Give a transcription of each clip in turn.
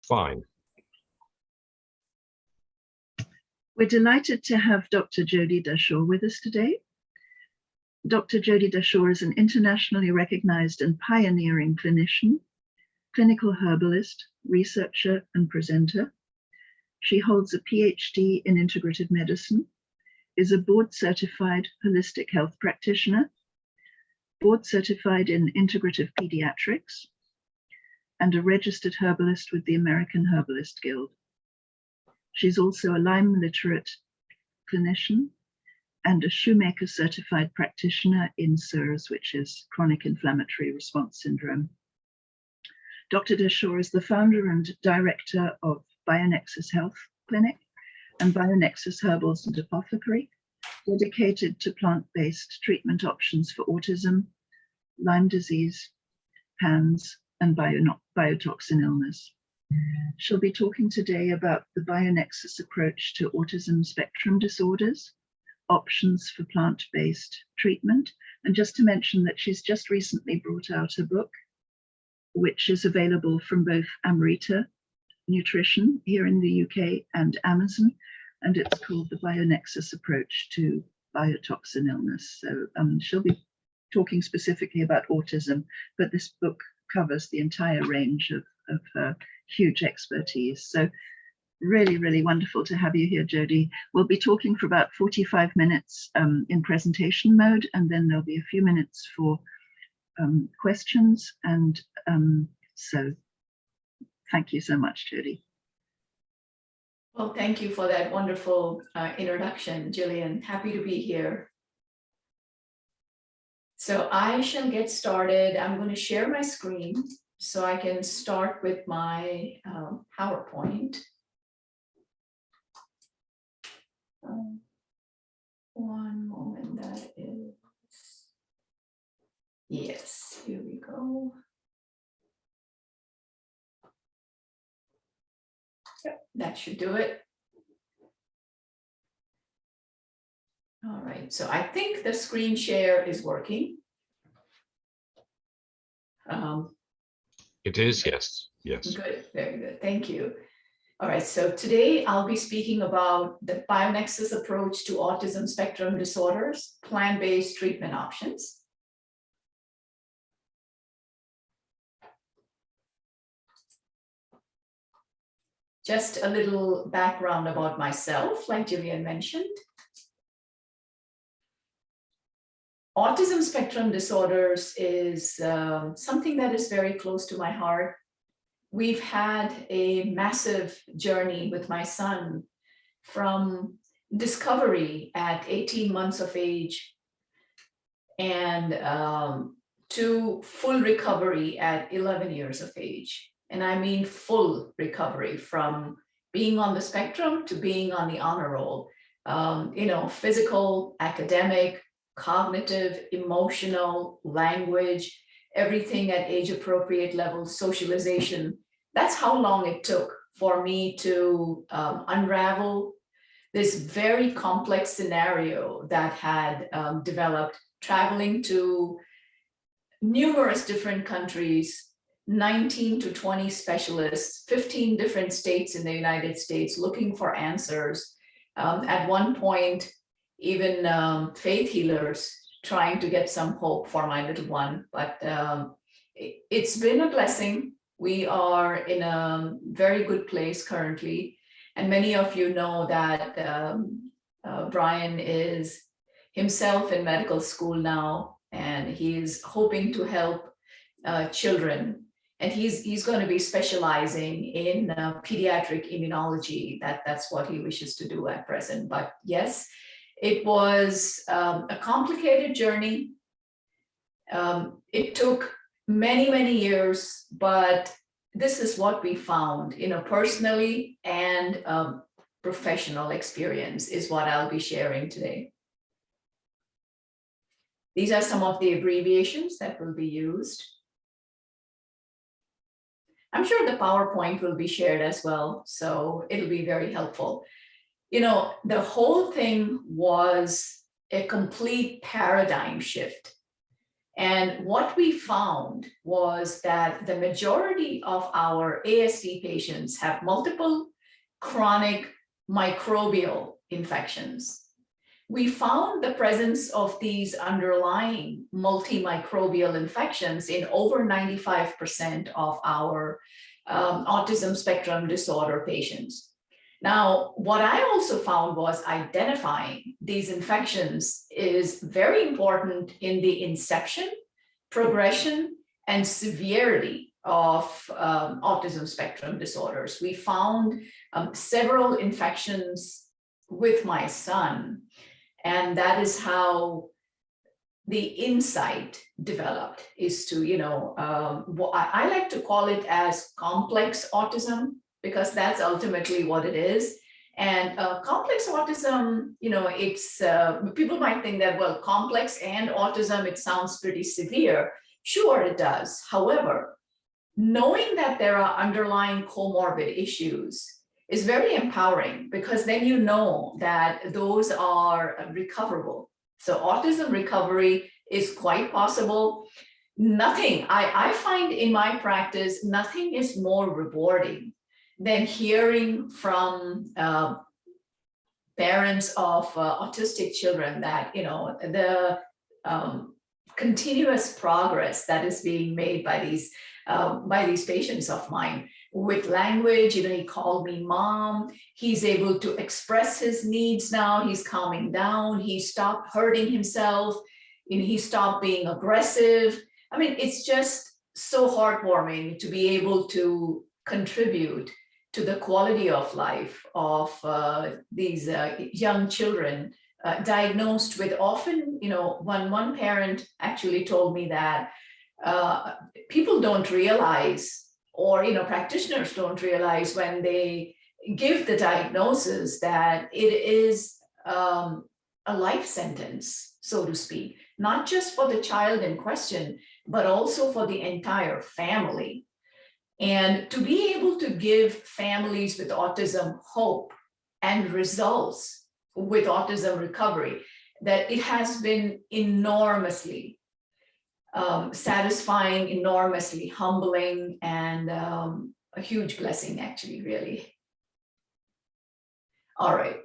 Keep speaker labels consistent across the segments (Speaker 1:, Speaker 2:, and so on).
Speaker 1: Fine.
Speaker 2: We're delighted to have Dr. Jodie Dashore with us today. Dr. Jodie Dashore is an internationally recognized and pioneering clinician, clinical herbalist, researcher, and presenter. She holds a PhD in integrative medicine, is a board-certified holistic health practitioner, board-certified in integrative pediatrics, and a registered herbalist with the American Herbalist Guild. She's also a Lyme literate clinician and a Shoemaker certified practitioner in CIRS, which is chronic inflammatory response syndrome. Dr. Dashore is the founder and director of Bionexus Health Clinic and Bionexus Herbals and Apothecary, dedicated to plant-based treatment options for autism, Lyme disease, PANS, and biotoxin illness. She'll be talking today about the Bionexus approach to autism spectrum disorders, options for plant-based treatment, and just to mention that she's just recently brought out a book, which is available from both Amrita Nutrition here in the UK and Amazon, and it's called the Bionexus Approach to Biotoxin Illness. So she'll be talking specifically about autism, but this book covers the entire range of her huge expertise. So really, really wonderful to have you here, Jodie. We'll be talking for about 45 minutes in presentation mode, and then there'll be a few minutes for questions. And so thank you so much, Jodie.
Speaker 3: Well, thank you for that wonderful introduction, Gillian. Happy to be here. So I shall get started. I'm going to share my screen so I can start with my PowerPoint. One moment, that is, yes, here we go. Yep, that should do it. All right, so I think the screen share is working.
Speaker 1: It is, yes. Yes.
Speaker 3: Good, very good, thank you. All right, so today I'll be speaking about the Bionexus approach to autism spectrum disorders, plant-based treatment options. Just a little background about myself, like Gillian mentioned. Autism spectrum disorders is something that is very close to my heart. We've had a massive journey with my son from discovery at 18 months of age and to full recovery at 11 years of age. And I mean full recovery, from being on the spectrum to being on the honor roll, physical, academic, cognitive, emotional, language, everything at age appropriate levels, socialization. That's how long it took for me to unravel this very complex scenario that had developed, traveling to numerous different countries, 19 to 20 specialists, 15 different states in the United States looking for answers. At one point, even faith healers trying to get some hope for my little one. But it's been a blessing. We are in a very good place currently. And many of you know that Brian is himself in medical school now, and he's hoping to help children. And he's going to be specializing in pediatric immunology. That's what he wishes to do at present. But yes, it was a complicated journey. It took many, many years, but this is what we found, personally and professional experience is what I'll be sharing today. These are some of the abbreviations that will be used. I'm sure the PowerPoint will be shared as well, so it'll be very helpful. The whole thing was a complete paradigm shift. And what we found was that the majority of our ASD patients have multiple chronic microbial infections. We found the presence of these underlying multimicrobial infections in over 95% of our autism spectrum disorder patients. Now, what I also found was identifying these infections is very important in the inception, progression, and severity of autism spectrum disorders. We found several infections with my son, and that is how the insight developed, is to, I like to call it as complex autism, because that's ultimately what it is. And complex autism, it's, people might think that, well, complex and autism, it sounds pretty severe. Sure, it does. However, knowing that there are underlying comorbid issues is very empowering, because then you know that those are recoverable. So autism recovery is quite possible. Nothing, I find in my practice, nothing is more rewarding than hearing from parents of autistic children that, the continuous progress that is being made by these patients of mine with language. He called me mom. He's able to express his needs now. He's calming down. He stopped hurting himself. He stopped being aggressive. I mean, it's just so heartwarming to be able to contribute to the quality of life of these young children diagnosed with often, one parent actually told me that people don't realize, or practitioners don't realize when they give the diagnosis, that it is a life sentence, so to speak, not just for the child in question, but also for the entire family. And to be able to give families with autism hope and results with autism recovery, that it has been enormously satisfying, enormously humbling, and a huge blessing, actually, really. All right.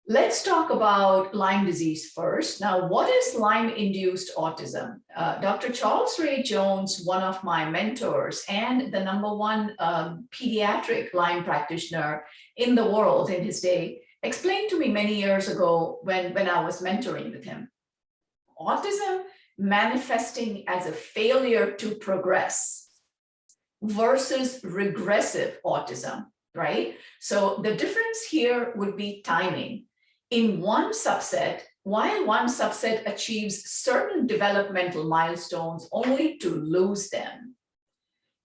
Speaker 3: Let's talk about Lyme disease first. Now, what is Lyme-induced autism? Dr. Charles Ray Jones, one of my mentors and the #1 pediatric Lyme practitioner in the world in his day, explained to me many years ago when I was mentoring with him. Autism manifesting as a failure to progress versus regressive autism, right? So the difference here would be timing. In one subset, while one subset achieves certain developmental milestones only to lose them,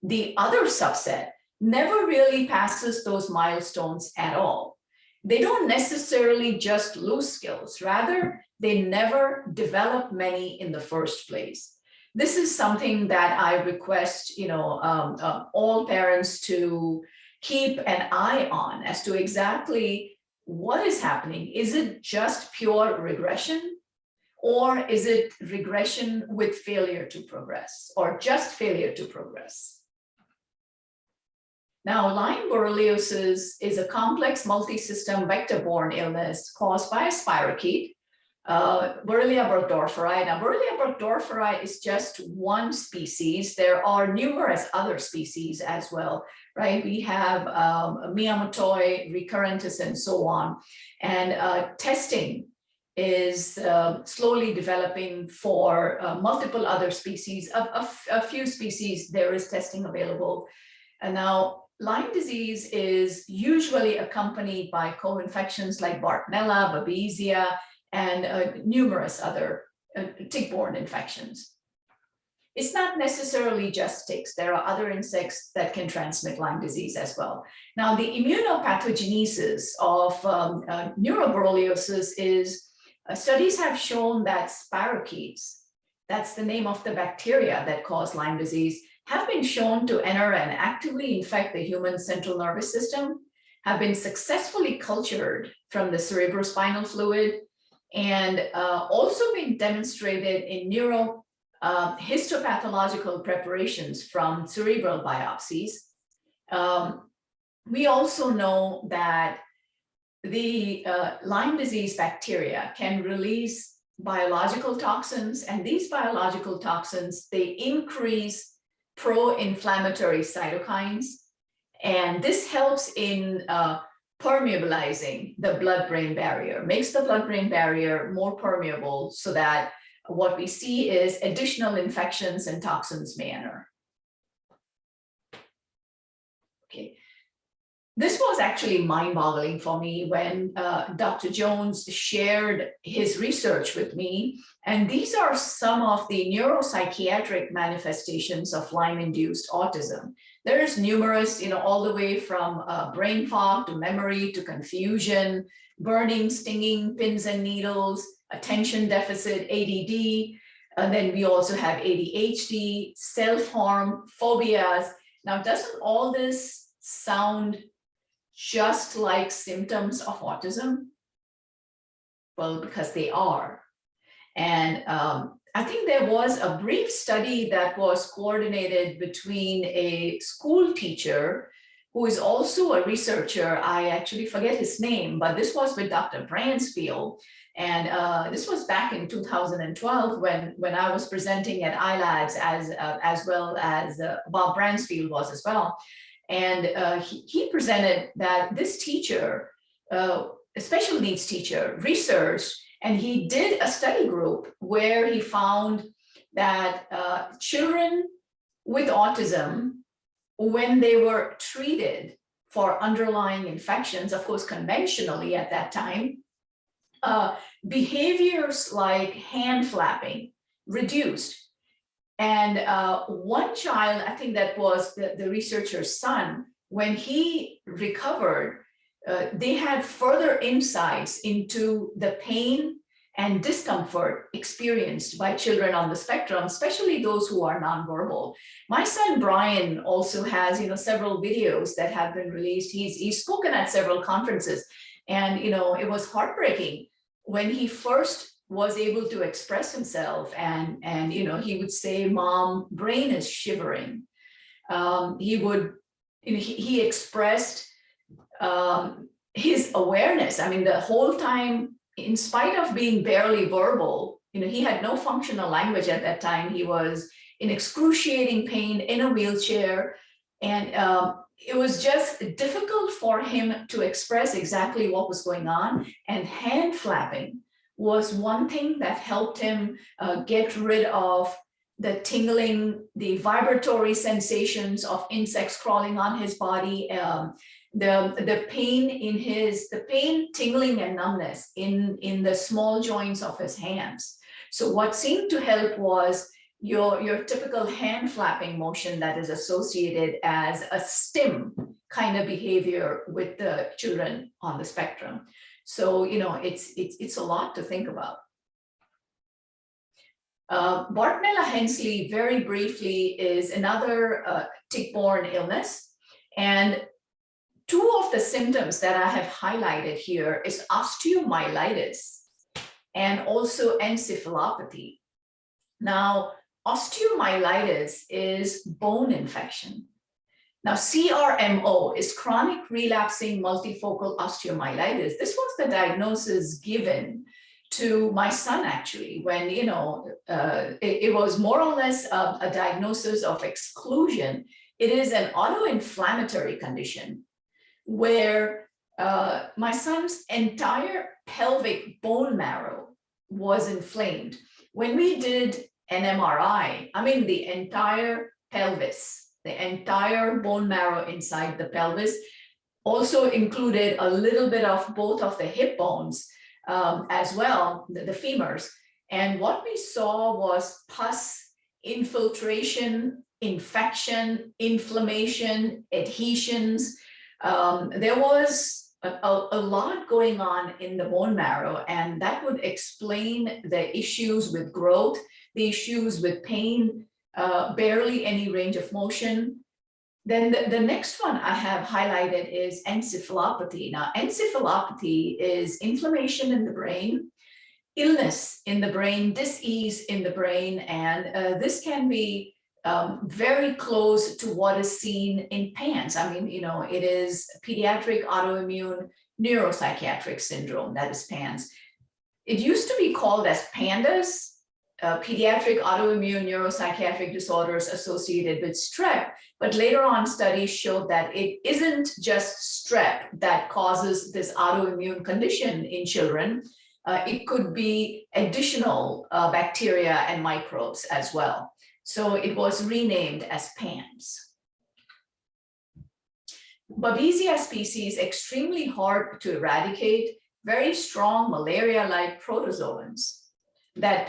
Speaker 3: the other subset never really passes those milestones at all. They don't necessarily just lose skills, rather, they never develop many in the first place. This is something that I request, all parents to keep an eye on as to exactly what is happening. Is it just pure regression, or is it regression with failure to progress, or just failure to progress? Now, Lyme borreliosis is a complex multi-system vector-borne illness caused by a spirochete, Borrelia burgdorferi. Now, Borrelia burgdorferi is just one species. There are numerous other species as well, right? We have Miyamotoi, recurrentis, and so on. And testing is slowly developing for multiple other species. A few species, there is testing available. And now, Lyme disease is usually accompanied by co-infections like Bartonella, Babesia, and numerous other tick-borne infections. It's not necessarily just ticks. There are other insects that can transmit Lyme disease as well. Now, the immunopathogenesis of neurobrolyosis is, studies have shown that spirochetes, that's the name of the bacteria that cause Lyme disease, have been shown to enter and actively infect the human central nervous system, have been successfully cultured from the cerebrospinal fluid, and also been demonstrated in histopathological preparations from cerebral biopsies. We also know that the Lyme disease bacteria can release biological toxins, and these biological toxins, they increase pro-inflammatory cytokines, and this helps in permeabilizing the blood-brain barrier, makes the blood-brain barrier more permeable so that what we see is additional infections and toxins may enter. Okay. This was actually mind-boggling for me when Dr. Jones shared his research with me. And these are some of the neuropsychiatric manifestations of Lyme-induced autism. There's numerous, all the way from brain fog to memory to confusion, burning, stinging, pins and needles, attention deficit, ADD. And then we also have ADHD, self-harm, phobias. Now, doesn't all this sound just like symptoms of autism? Well, because they are. And I think there was a brief study that was coordinated between a school teacher who is also a researcher. I actually forget his name, but this was with Dr. Bransfield. And this was back in 2012 when I was presenting at iLabs as well as Bob Bransfield was as well. And he presented that this teacher, a special needs teacher, researched, and he did a study group where he found that children with autism, when they were treated for underlying infections, of course, conventionally at that time, behaviors like hand flapping reduced. And one child, I think that was the researcher's son, when he recovered, they had further insights into the pain and discomfort experienced by children on the spectrum, especially those who are nonverbal. My son Brian also has, several videos that have been released. He's spoken at several conferences, and it was heartbreaking when he first was able to express himself, and he would say, "Mom, brain is shivering." He expressed his awareness. I mean, the whole time, in spite of being barely verbal, he had no functional language at that time. He was in excruciating pain in a wheelchair, and it was just difficult for him to express exactly what was going on. And hand flapping was one thing that helped him get rid of the tingling, the vibratory sensations of insects crawling on his body, the pain, tingling and numbness in the small joints of his hands. So what seemed to help was your typical hand flapping motion that is associated as a stim kind of behavior with the children on the spectrum. So, it's a lot to think about. Bartonella-Hensley, very briefly, is another tick-borne illness. And two of the symptoms that I have highlighted here is osteomyelitis and also encephalopathy. Now, osteomyelitis is bone infection. Now, CRMO is chronic relapsing multifocal osteomyelitis. This was the diagnosis given to my son, actually, when, it was more or less a diagnosis of exclusion. It is an autoinflammatory condition where my son's entire pelvic bone marrow was inflamed. When we did an MRI, the entire pelvis, the entire bone marrow inside the pelvis, also included a little bit of both of the hip bones as well, the femurs. And what we saw was pus, infiltration, infection, inflammation, adhesions. There was a lot going on in the bone marrow, and that would explain the issues with growth, the issues with pain, barely any range of motion. Then the next one I have highlighted is encephalopathy. Now, encephalopathy is inflammation in the brain. illness in the brain, dis-ease in the brain, and this can be very close to what is seen in PANS. I mean, it is pediatric autoimmune neuropsychiatric syndrome, that is PANS. It used to be called as PANDAS, pediatric autoimmune neuropsychiatric disorders associated with strep, but later on studies showed that it isn't just strep that causes this autoimmune condition in children. It could be additional bacteria and microbes as well. So it was renamed as PANS. Babesia species, extremely hard to eradicate, very strong malaria-like protozoans that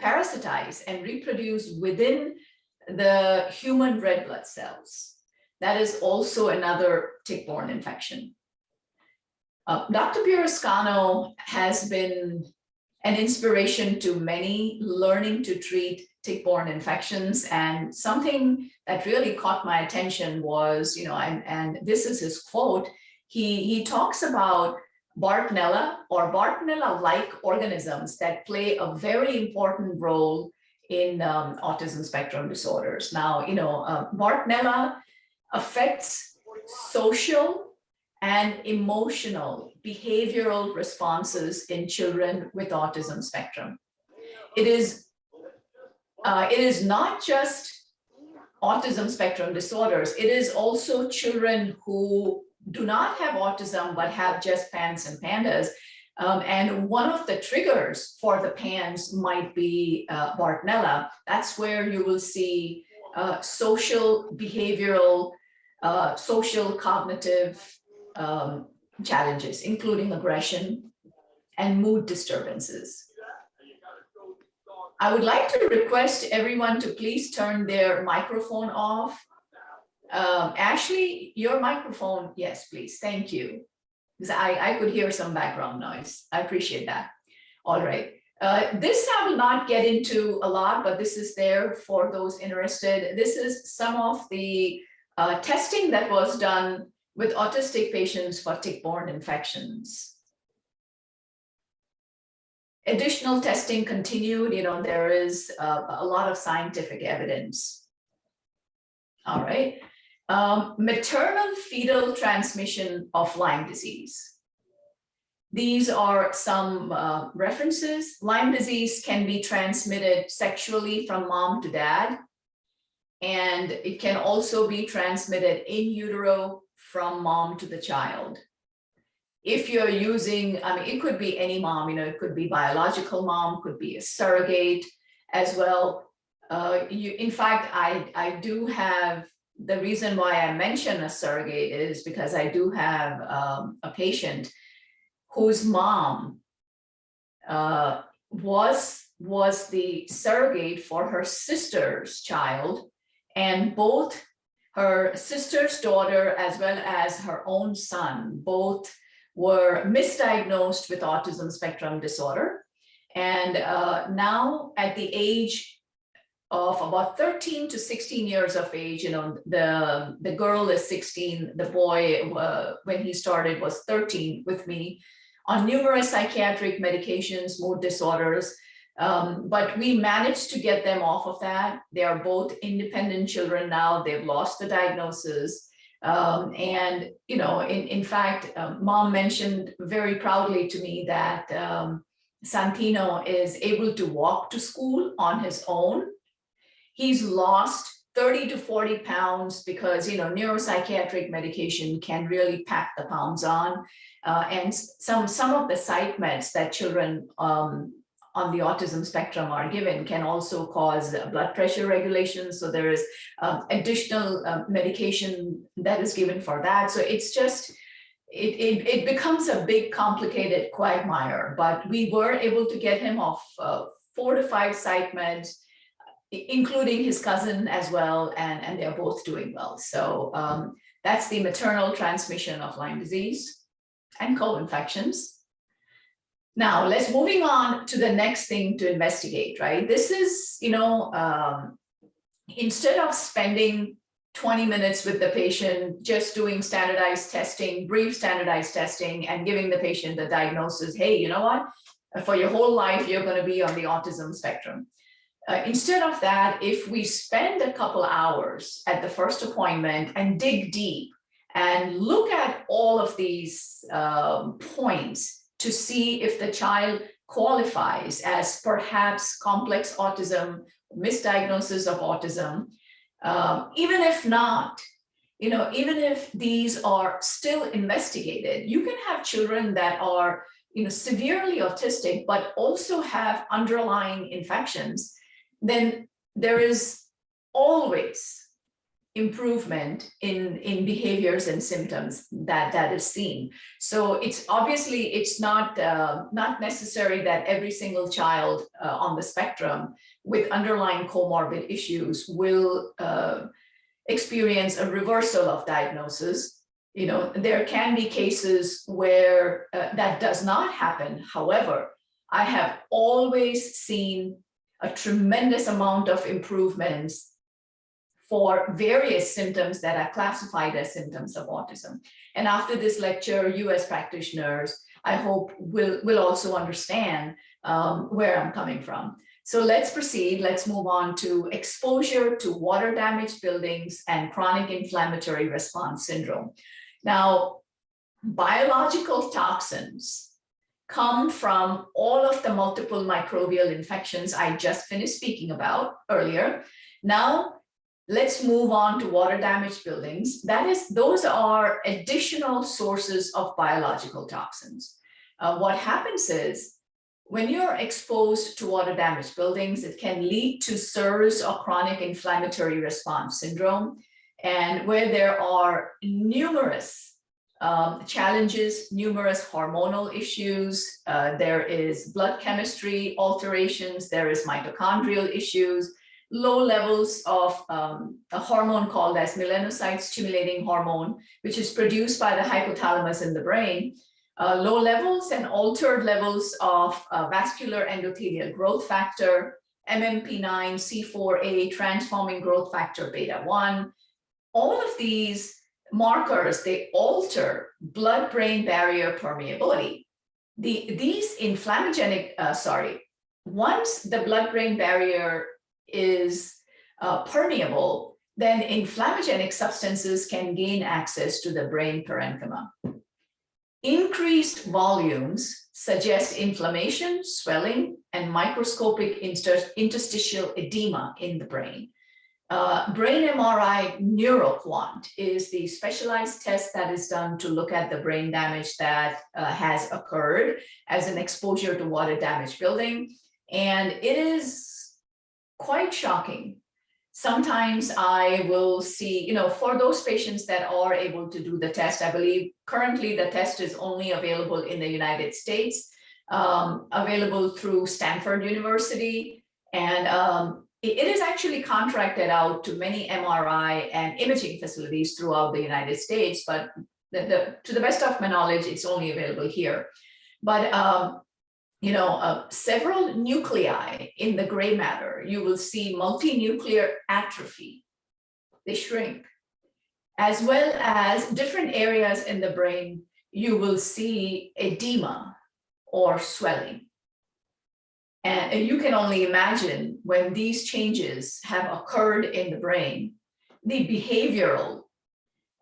Speaker 3: parasitize and reproduce within the human red blood cells. That is also another tick-borne infection. Dr. Burrascano has been an inspiration to many learning to treat tick-borne infections, and something that really caught my attention was, and this is his quote, he talks about Bartonella or Bartonella-like organisms that play a very important role in autism spectrum disorders. Now, Bartonella affects social and emotional behavioral responses in children with autism spectrum. It is not just autism spectrum disorders. It is also children who do not have autism but have just PANS and PANDAS. And one of the triggers for the PANS might be Bartonella. That's where you will see social, behavioral, social, cognitive challenges, including aggression and mood disturbances. I would like to request everyone to please turn their microphone off. Ashley, your microphone, yes, please, thank you. Because I could hear some background noise. I appreciate that. All right. This I will not get into a lot, but this is there for those interested. This is some of the testing that was done with autistic patients for tick-borne infections. Additional testing continued. There is a lot of scientific evidence. All right. Maternal fetal transmission of Lyme disease. These are some references. Lyme disease can be transmitted sexually from mom to dad, and it can also be transmitted in utero from mom to the child. If you're using, it could be any mom, it could be biological mom, could be a surrogate as well. In fact, I do have, the reason why I mention a surrogate is because I do have a patient whose mom was the surrogate for her sister's child, and both her sister's daughter as well as her own son, both were misdiagnosed with autism spectrum disorder. And now at the age of about 13 to 16 years of age, the girl is 16, the boy, when he started, was 13 with me, on numerous psychiatric medications, mood disorders, but we managed to get them off of that. They are both independent children now. They've lost the diagnosis. And, in fact, mom mentioned very proudly to me that Santino is able to walk to school on his own. He's lost 30 to 40 pounds because, neuropsychiatric medication can really pack the pounds on. And some of the psych meds that children on the autism spectrum are given can also cause blood pressure regulation. So there is additional medication that is given for that. So it's just, it becomes a big complicated quagmire, but we were able to get him off 4 to 5 psych meds, including his cousin as well, and they're both doing well. So that's the maternal transmission of Lyme disease and co-infections. Now let's moving on to the next thing to investigate, right? This is, instead of spending 20 minutes with the patient, just doing standardized testing, brief standardized testing, and giving the patient the diagnosis, hey, you know what? For your whole life, you're going to be on the autism spectrum. Instead of that, if we spend a couple hours at the first appointment and dig deep and look at all of these points to see if the child qualifies as perhaps complex autism, misdiagnosis of autism, even if not, even if these are still investigated, you can have children that are, severely autistic, but also have underlying infections. Then there is always improvement in behaviors and symptoms that is seen. So it's obviously, it's not necessary that every single child on the spectrum with underlying comorbid issues will experience a reversal of diagnosis. There can be cases where that does not happen. However, I have always seen a tremendous amount of improvements for various symptoms that are classified as symptoms of autism. And after this lecture, you as practitioners, I hope will also understand where I'm coming from. So let's proceed. Let's move on to exposure to water damaged buildings and chronic inflammatory response syndrome. Now, biological toxins come from all of the multiple microbial infections I just finished speaking about earlier. Now, let's move on to water damaged buildings. Those are additional sources of biological toxins. What happens is, when you're exposed to water damaged buildings, it can lead to SIRS or chronic inflammatory response syndrome, and where there are numerous challenges, numerous hormonal issues, there is blood chemistry alterations, there is mitochondrial issues, low levels of a hormone called as melanocyte stimulating hormone, which is produced by the hypothalamus in the brain, low levels and altered levels of vascular endothelial growth factor, MMP9, C4a, transforming growth factor beta 1. All of these markers, they alter blood-brain barrier permeability. These inflammogenic, once the blood-brain barrier is permeable, then inflammogenic substances can gain access to the brain parenchyma. Increased volumes suggest inflammation, swelling, and microscopic interstitial edema in the brain. Brain MRI NeuroQuant is the specialized test that is done to look at the brain damage that has occurred as an exposure to water damaged building. And it is quite shocking. Sometimes I will see, for those patients that are able to do the test, I believe currently the test is only available in the United States, available through Stanford University. And it is actually contracted out to many MRI and imaging facilities throughout the United States, but to the best of my knowledge, it's only available here. But several nuclei in the gray matter, you will see multinuclear atrophy, they shrink, as well as different areas in the brain, you will see edema or swelling. And you can only imagine when these changes have occurred in the brain, the behavioral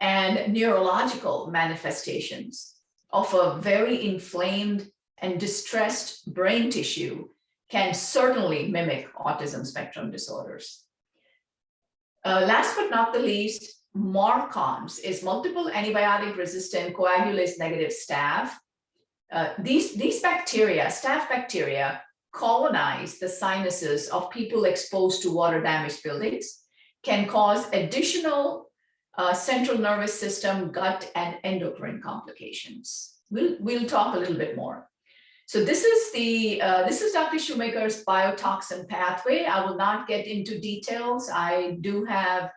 Speaker 3: and neurological manifestations of a very inflamed and distressed brain tissue can certainly mimic autism spectrum disorders. Last but not the least, MARComs is multiple antibiotic resistant coagulase negative staph. These bacteria, staph bacteria, colonize the sinuses of people exposed to water damaged buildings, can cause additional central nervous system, gut, and endocrine complications. We'll talk a little bit more. So this is Dr. Shoemaker's Biotoxin Pathway. I will not get into details. I do have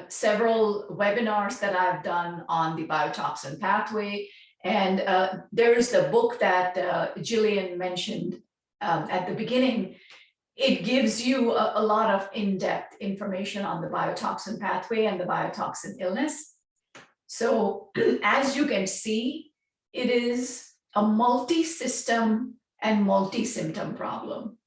Speaker 3: several webinars that I've done on the Biotoxin Pathway. And there is the book that Jillian mentioned at the beginning. it gives you a lot of in-depth information on the biotoxin pathway and the biotoxin illness. So as you can see, it is a multi-system and multi-symptom problem.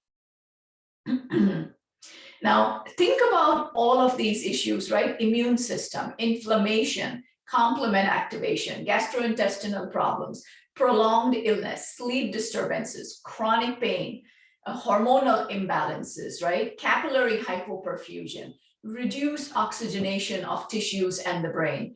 Speaker 3: Now, think about all of these issues, right? Immune system, inflammation, complement activation, gastrointestinal problems, prolonged illness, sleep disturbances, chronic pain, hormonal imbalances, right? Capillary hypoperfusion, reduced oxygenation of tissues and the brain,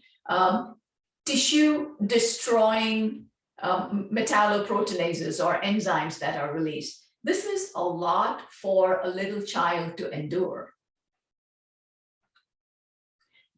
Speaker 3: tissue destroying metalloproteinases or enzymes that are released. This is a lot for a little child to endure.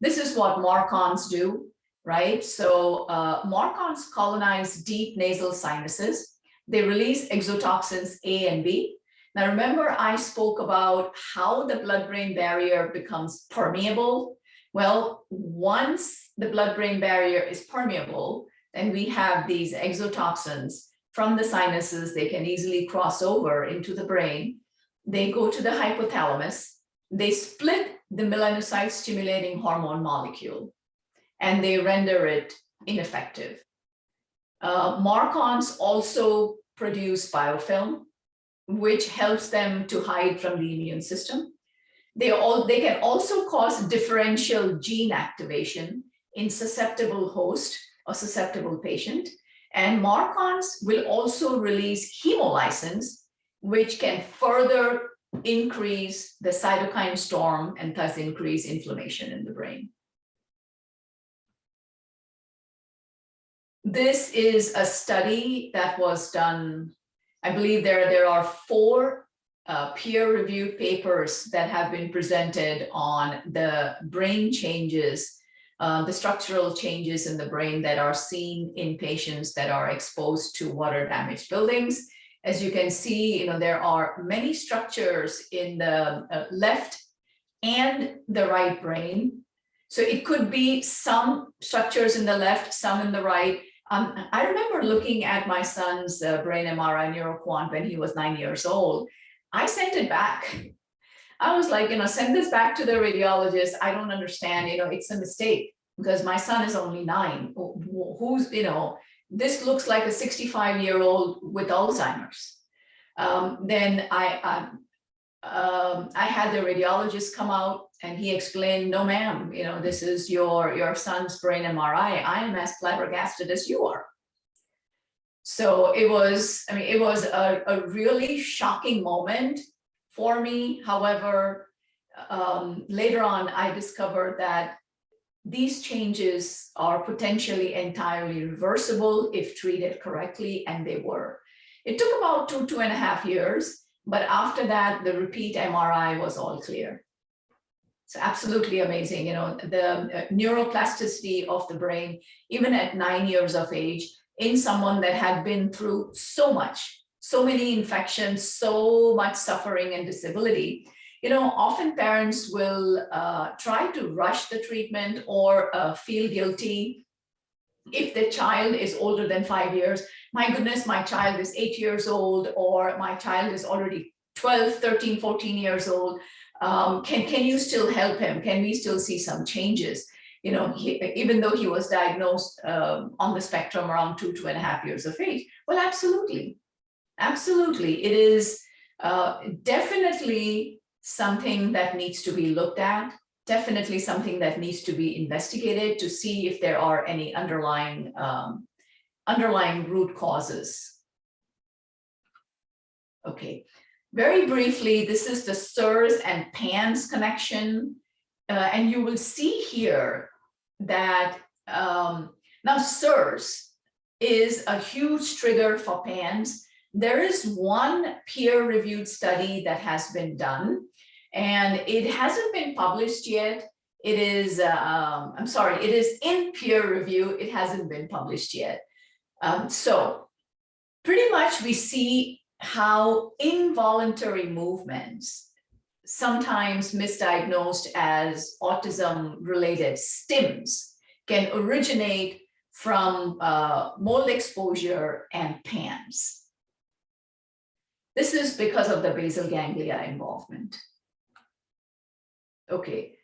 Speaker 3: This is what Marcons do, right? So Marcons colonize deep nasal sinuses. They release exotoxins A and B. Now remember, I spoke about how the blood-brain barrier becomes permeable. Well, once the blood-brain barrier is permeable, then we have these exotoxins from the sinuses. They can easily cross over into the brain. They go to the hypothalamus. They split the melanocyte stimulating hormone molecule, and they render it ineffective. Marcons also produce biofilm, which helps them to hide from the immune system. They can also cause differential gene activation in susceptible host or susceptible patient. And Marcons will also release hemolysins, which can further increase the cytokine storm and thus increase inflammation in the brain. This is a study that was done, I believe there are 4 peer-reviewed papers that have been presented on the brain changes, the structural changes in the brain that are seen in patients that are exposed to water-damaged buildings. As you can see, there are many structures in the left and the right brain. So it could be some structures in the left, some in the right. I remember looking at my son's brain MRI neuroquant when he was 9 years old. I sent it back. I was like, send this back to the radiologist. I don't understand, it's a mistake because my son is only 9. Who's, this looks like a 65-year-old with Alzheimer's. Then I had the radiologist come out and he explained, no, ma'am, this is your son's brain MRI. I am as flabbergasted as you are. So it was a really shocking moment for me. However, later on, I discovered that these changes are potentially entirely reversible if treated correctly, and they were. It took about 2.5 years, but after that, the repeat MRI was all clear. It's absolutely amazing. The neuroplasticity of the brain, even at 9 years of age, in someone that had been through so much, so many infections, so much suffering and disability. Often parents will try to rush the treatment or feel guilty if the child is older than 5 years. My goodness, my child is 8 years old, or my child is already 12, 13, 14 years old. Can you still help him? Can we still see some changes? Even though he was diagnosed on the spectrum around 2.5 years of age. Well, absolutely. Absolutely. It is definitely something that needs to be looked at, definitely something that needs to be investigated to see if there are any underlying root causes. Okay, very briefly, this is the SIRS and PANS connection. And you will see here that now SIRS is a huge trigger for PANS. There is one peer-reviewed study that has been done, and it hasn't been published yet. It is, it is in peer review. It hasn't been published yet. So pretty much we see how involuntary movements, sometimes misdiagnosed as autism-related STIMs, can originate from mold exposure and PANS. This is because of the basal ganglia involvement. Okay.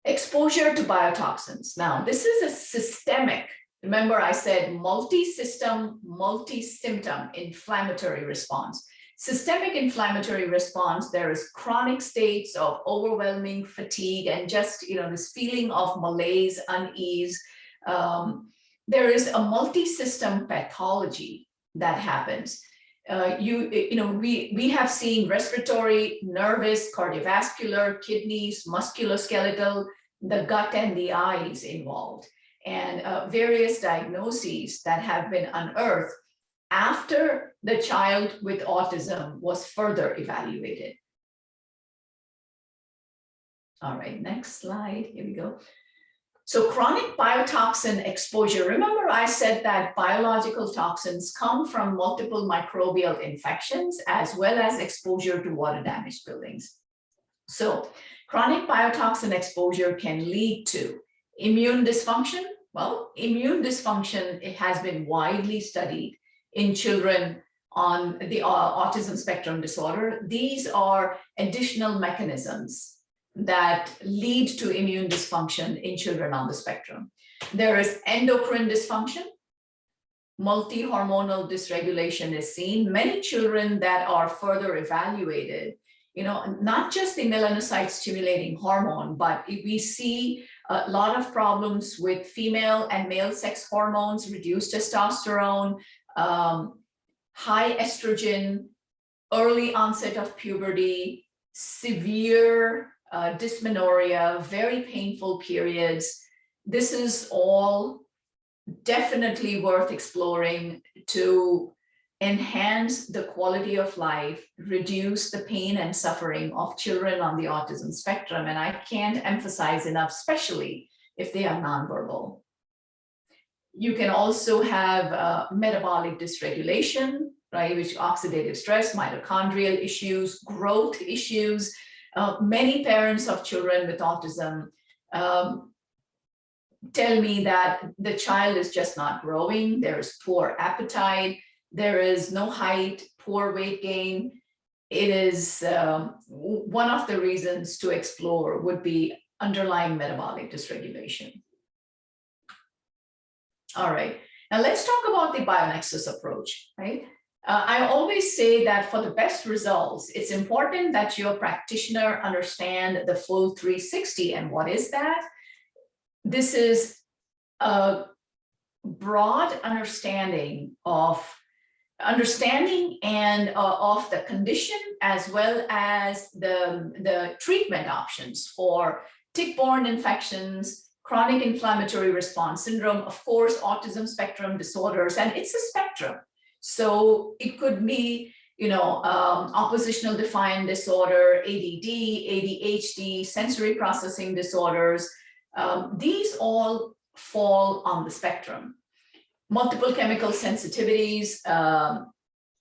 Speaker 3: Exposure to biotoxins. Now, this is a systemic, remember I said multi-system, multi-symptom inflammatory response. Systemic inflammatory response, there is chronic states of overwhelming fatigue and just, this feeling of malaise, unease. There is a multi-system pathology that happens. We have seen respiratory, nervous, cardiovascular, kidneys, musculoskeletal, the gut and the eyes involved, and various diagnoses that have been unearthed after the child with autism was further evaluated. All right, next slide, here we go. So chronic biotoxin exposure, remember I said that biological toxins come from multiple microbial infections as well as exposure to water damaged buildings. So chronic biotoxin exposure can lead to immune dysfunction. Well, immune dysfunction, it has been widely studied in children on the autism spectrum disorder. These are additional mechanisms that lead to immune dysfunction in children on the spectrum. There is endocrine dysfunction. Multi-hormonal dysregulation is seen. Many children that are further evaluated, not just the melanocyte stimulating hormone, but we see a lot of problems with female and male sex hormones, reduced testosterone, high estrogen, early onset of puberty, severe dysmenorrhea, very painful periods. This is all definitely worth exploring to enhance the quality of life, reduce the pain and suffering of children on the autism spectrum. And I can't emphasize enough, especially if they are nonverbal. You can also have metabolic dysregulation, right, which oxidative stress, mitochondrial issues, growth issues. Many parents of children with autism tell me that the child is just not growing. There is poor appetite. There is no height, poor weight gain. It is one of the reasons to explore would be underlying metabolic dysregulation. All right, now let's talk about the Bionexus approach, right? I always say that for the best results, it's important that your practitioner understand the full 360. And what is that? This is a broad understanding of the condition as well as the treatment options for tick-borne infections, chronic inflammatory response syndrome, of course, autism spectrum disorders, and it's a spectrum. So it could be, oppositional defiant disorder, ADD, ADHD, sensory processing disorders. These all fall on the spectrum. Multiple chemical sensitivities,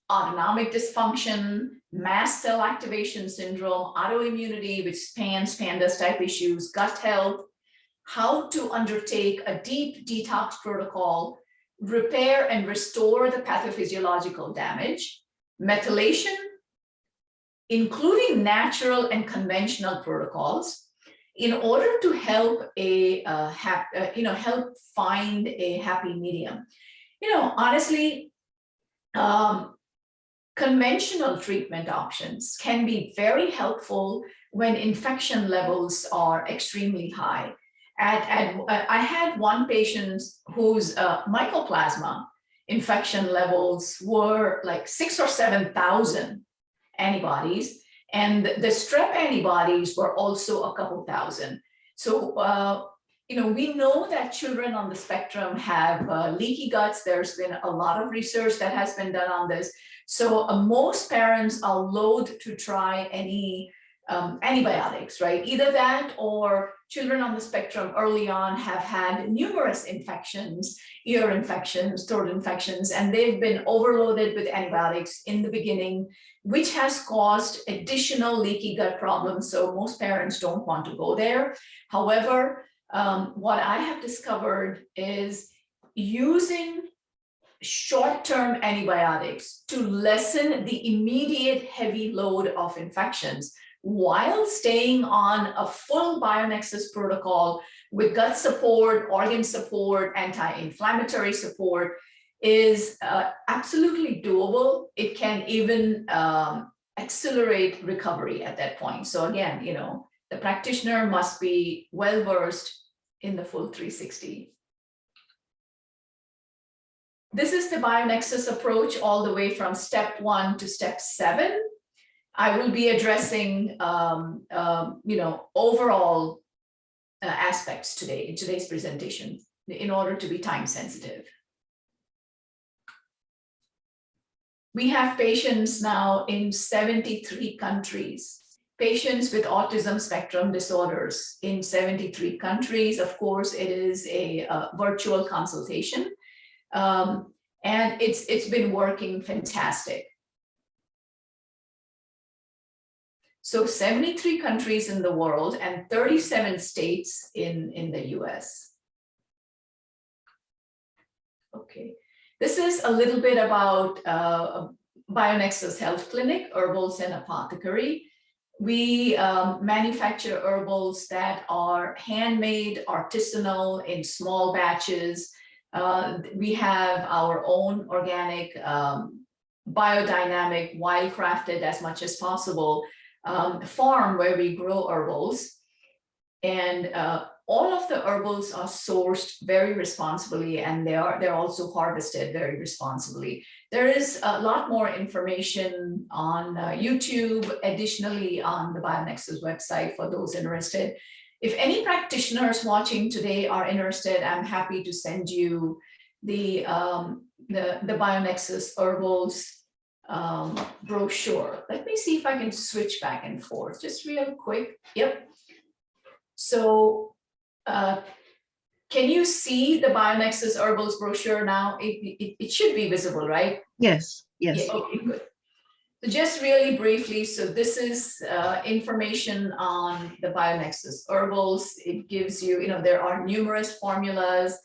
Speaker 3: autonomic dysfunction, mast cell activation syndrome, autoimmunity, which spans PANDAS type issues, gut health, how to undertake a deep detox protocol, repair and restore the pathophysiological damage, methylation, including natural and conventional protocols, in order to help help find a happy medium. Honestly, conventional treatment options can be very helpful when infection levels are extremely high. I had one patient whose mycoplasma infection levels were like 6,000 or 7,000 antibodies, and the strep antibodies were also a couple thousand. So, we know that children on the spectrum have leaky guts. There's been a lot of research that has been done on this. So most parents are loath to try any antibiotics, right? Either that or children on the spectrum early on have had numerous infections, ear infections, throat infections, and they've been overloaded with antibiotics in the beginning, which has caused additional leaky gut problems. So most parents don't want to go there. However, what I have discovered is using short-term antibiotics to lessen the immediate heavy load of infections while staying on a full Bionexus protocol with gut support, organ support, anti-inflammatory support is absolutely doable. It can even accelerate recovery at that point. So again, you know, the practitioner must be well-versed in the full 360. This is the Bionexus approach all the way from step 1 to step 7. I will be addressing, you know, overall aspects today in today's presentation in order to be time sensitive. We have patients now in 73 countries, patients with autism spectrum disorders in 73 countries. Of course, it is a virtual consultation, and it's been working fantastic. So 73 countries in the world and 37 states in the US. Okay, this is a little bit about Bionexus Health Clinic, Herbals and Apothecary. We manufacture herbals that are handmade, artisanal, in small batches. We have our own organic, biodynamic, wildcrafted as much as possible farm where we grow herbals, and all of the herbals are sourced very responsibly, and they're also harvested very responsibly. There is a lot more information on YouTube, additionally on the Bionexus website for those interested. If any practitioners watching today are interested, I'm happy to send you the Bionexus Herbals brochure. Let me see if I can switch back and forth just real quick. Yep. So can you see the Bionexus Herbals brochure now? It should be visible, right?
Speaker 2: Yes, yes.
Speaker 3: Yeah, okay, good. So just really briefly, so this is information on the Bionexus Herbals. It gives you, you know, there are numerous formulas.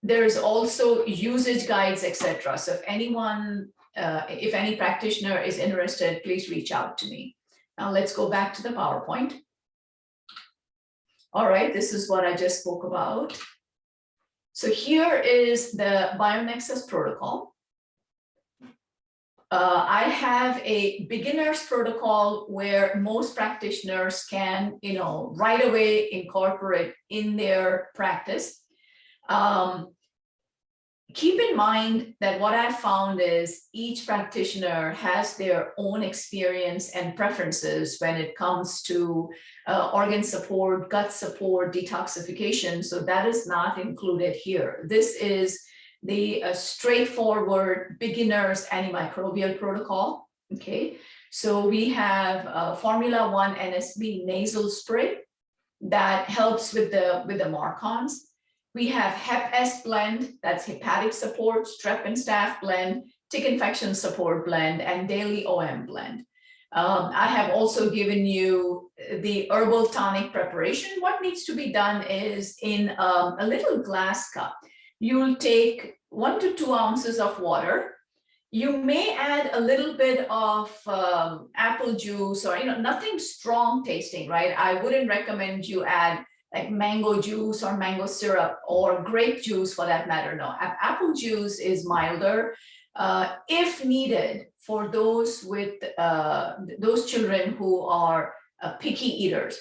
Speaker 3: There's also usage guides, etc. So if anyone, if any practitioner is interested, please reach out to me. Now let's go back to the PowerPoint. All right, this is what I just spoke about. So here is the Bionexus protocol. I have a beginner's protocol where most practitioners can, you know, right away incorporate in their practice. Keep in mind that what I found is each practitioner has their own experience and preferences when it comes to organ support, gut support, detoxification. So that is not included here. This is the straightforward beginner's antimicrobial protocol. Okay, so we have Formula 1 NSB nasal spray that helps with the MARCONs. We have Hep S blend, that's hepatic support, strep and staph blend, tick infection support blend, and daily OM blend. I have also given you the herbal tonic preparation. What needs to be done is in a little glass cup, you'll take 1 to 2 ounces of water. You may add a little bit of apple juice or, you know, nothing strong tasting, right? I wouldn't recommend you add like mango juice or mango syrup or grape juice for that matter. No, apple juice is milder if needed for those with those children who are picky eaters.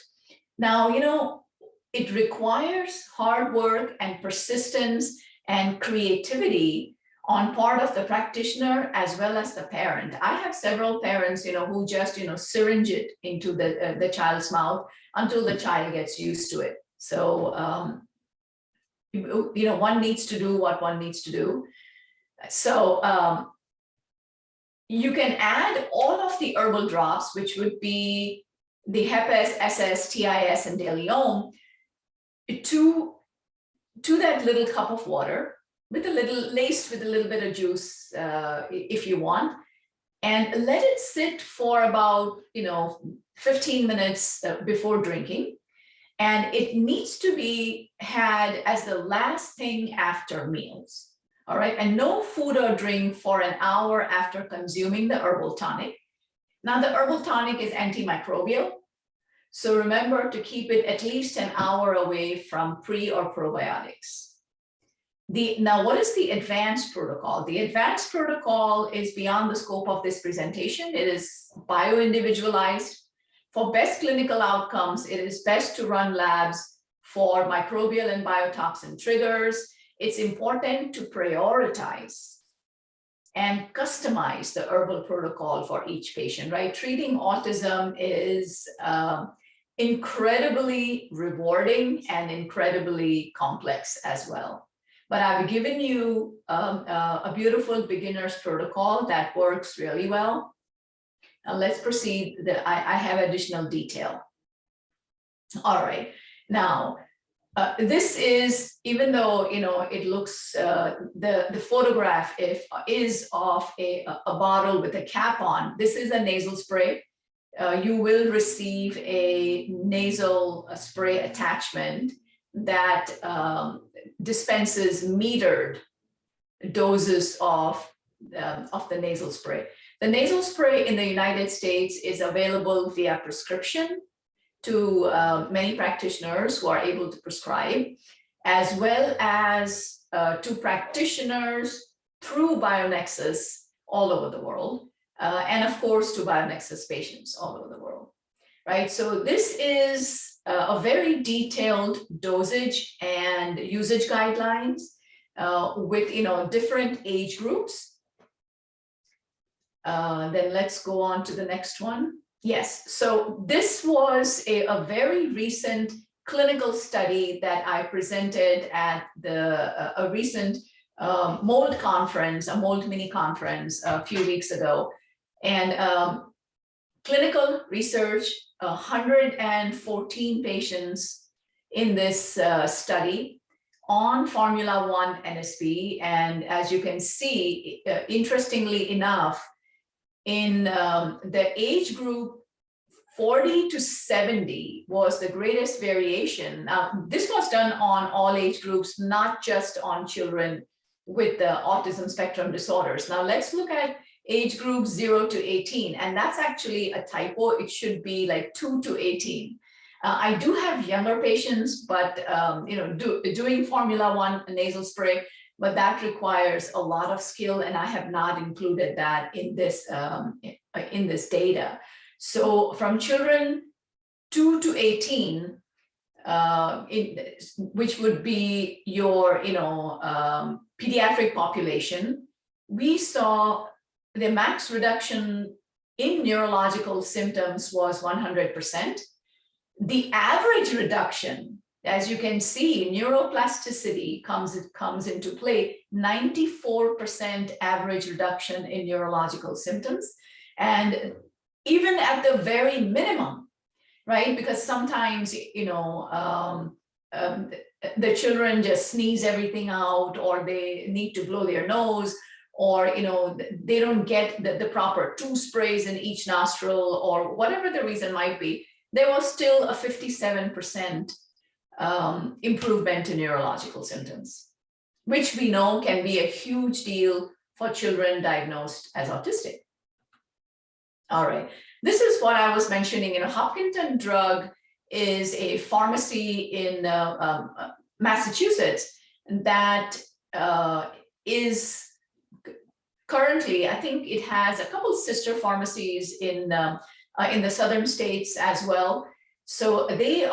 Speaker 3: Now, you know, it requires hard work and persistence and creativity on part of the practitioner as well as the parent. I have several parents, you know, who just, you know, syringe it into the child's mouth until the child gets used to it. So, you know, one needs to do what one needs to do. So you can add all of the herbal drops, which would be the Hep S, SS, TIS, and Daily OM, to that little cup of water, with a little, laced with a little bit of juice, if you want, and let it sit for about, you know, 15 minutes before drinking. And it needs to be had as the last thing after meals. All right, and no food or drink for an hour after consuming the herbal tonic. Now, the herbal tonic is antimicrobial, so remember to keep it at least an hour away from pre or probiotics. Now, what is the advanced protocol? The advanced protocol is beyond the scope of this presentation. It is bio-individualized. For best clinical outcomes, it is best to run labs for microbial and biotoxin triggers. It's important to prioritize and customize the herbal protocol for each patient, right? Treating autism is incredibly rewarding and incredibly complex as well. But I've given you a beautiful beginner's protocol that works really well. Now let's proceed. I have additional detail. All right. Now, this is, even though it looks, the photograph is of a bottle with a cap on. This is a nasal spray. You will receive a nasal spray attachment that dispenses metered doses of the nasal spray. The nasal spray in the United States is available via prescription to many practitioners who are able to prescribe, as well as to practitioners through Bionexus all over the world, and of course to Bionexus patients all over the world, right? So this is a very detailed dosage and usage guidelines with different age groups. Then let's go on to the next one. Yes, so this was a very recent clinical study that I presented at a recent mold conference, a mold mini conference a few weeks ago. And clinical research, 114 patients in this study on Formula 1 NSP. And as you can see, interestingly enough, in the age group 40 to 70 was the greatest variation. Now, this was done on all age groups, not just on children with the autism spectrum disorders. Now, let's look at age group 0 to 18, and that's actually a typo. It should be like 2 to 18. I do have younger patients, but doing Formula 1 nasal spray, but that requires a lot of skill, and I have not included that in this data. So from children 2 to 18, which would be your pediatric population, we saw the max reduction in neurological symptoms was 100%. The average reduction, as you can see, neuroplasticity comes into play, 94% average reduction in neurological symptoms. And even at the very minimum, right? Because sometimes, the children just sneeze everything out, or they need to blow their nose, or, they don't get the proper 2 sprays in each nostril, or whatever the reason might be, there was still a 57% improvement in neurological symptoms, which we know can be a huge deal for children diagnosed as autistic. All right, this is what I was mentioning. Hopkinton Drug is a pharmacy in Massachusetts that is currently, I think it has a couple sister pharmacies in the southern states as well. So they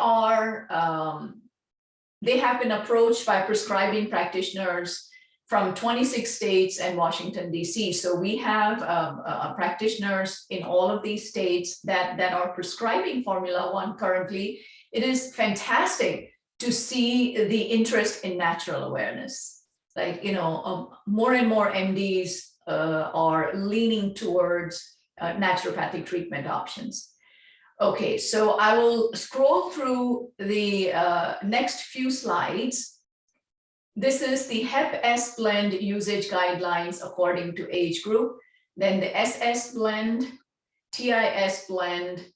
Speaker 3: have been approached by prescribing practitioners from 26 states and Washington, D.C. So we have practitioners in all of these states that are prescribing Formula 1 currently. It is fantastic to see the interest in natural awareness. Like, more and more MDs are leaning towards naturopathic treatment options. Okay, so I will scroll through the next few slides. This is the Hep-S blend usage guidelines according to age group, then the SS blend, TIS blend,